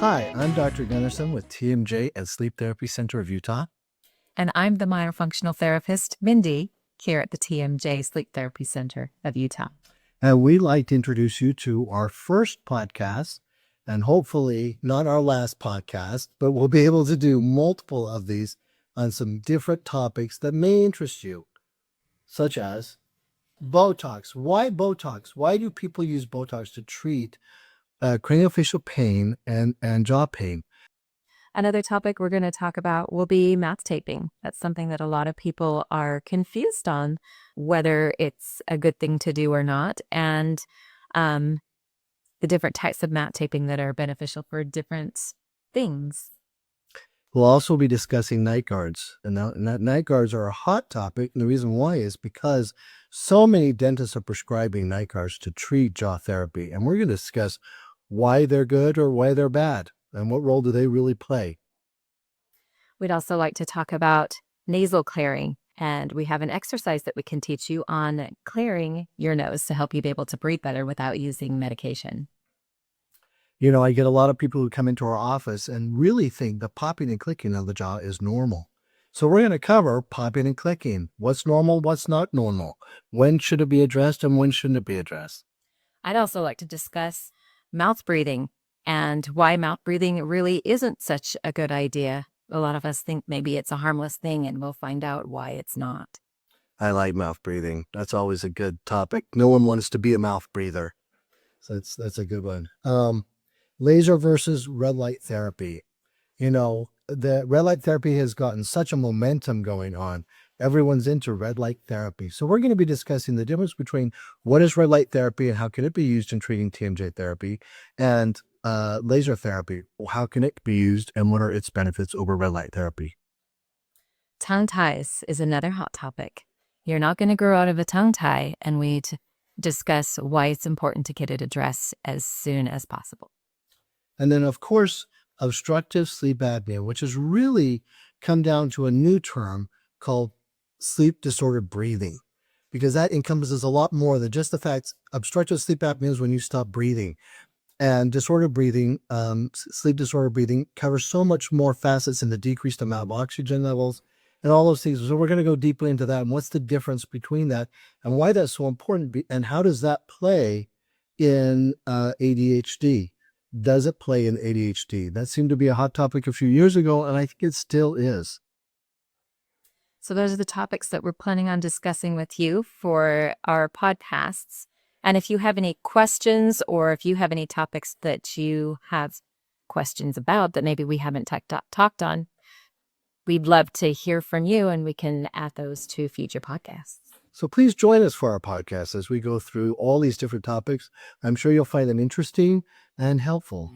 Hi, I'm Dr. Gunnarsson with TMJ and Sleep Therapy Center of Utah. And I'm the myofunctional therapist, Mindy, here at the TMJ Sleep Therapy Center of Utah. And we'd like to introduce you to our first podcast, and hopefully not our last podcast, but we'll be able to do multiple of these on some different topics that may interest you, such as Botox. Why Botox? Why do people use Botox to treat craniofacial pain and jaw pain? Another topic we're going to talk about will be mouth taping. That's something that a lot of people are confused on, whether it's a good thing to do or not, and the different types of mouth taping that are beneficial for different things. We'll also be discussing night guards, and that night guards are a hot topic. And the reason why is because so many dentists are prescribing night guards to treat jaw therapy. And we're going to discuss why they're good or why they're bad, and what role do they really play. We'd also like to talk about nasal clearing, and we have an exercise that we can teach you on clearing your nose to help you be able to breathe better without using medication. You know, I get a lot of people who come into our office and really think the popping and clicking of the jaw is normal. So we're going to cover popping and clicking. What's normal, what's not normal? When should it be addressed and when shouldn't it be addressed? I'd also like to discuss mouth breathing and why mouth breathing really isn't such a good idea. A lot of us think maybe it's a harmless thing, and we'll find out why it's not. I like mouth breathing. That's always a good topic. No one wants to be a mouth breather. So that's a good one. Laser versus red light therapy. You know, the red light therapy has gotten such a momentum going on. Everyone's into red light therapy. So we're going to be discussing the difference between what is red light therapy and how can it be used in treating TMJ therapy, and laser therapy. How can it be used and what are its benefits over red light therapy? Tongue ties is another hot topic. You're not going to grow out of a tongue tie, and we'd discuss why it's important to get it addressed as soon as possible. And then, of course, obstructive sleep apnea, which has really come down to a new term called sleep disordered breathing, because that encompasses a lot more than just the fact obstructive sleep apnea is when you stop breathing. And disordered breathing, sleep disordered breathing covers so much more facets in the decreased amount of oxygen levels and all those things. So we're going to go deeply into that and what's the difference between that and why that's so important and how does that play in ADHD? Does it play in ADHD? That seemed to be a hot topic a few years ago, and I think it still is. So those are the topics that we're planning on discussing with you for our podcasts. And if you have any questions or if you have any topics that you have questions about that maybe we haven't talked on, we'd love to hear from you, and we can add those to future podcasts. So please join us for our podcast as we go through all these different topics. I'm sure you'll find them interesting and helpful.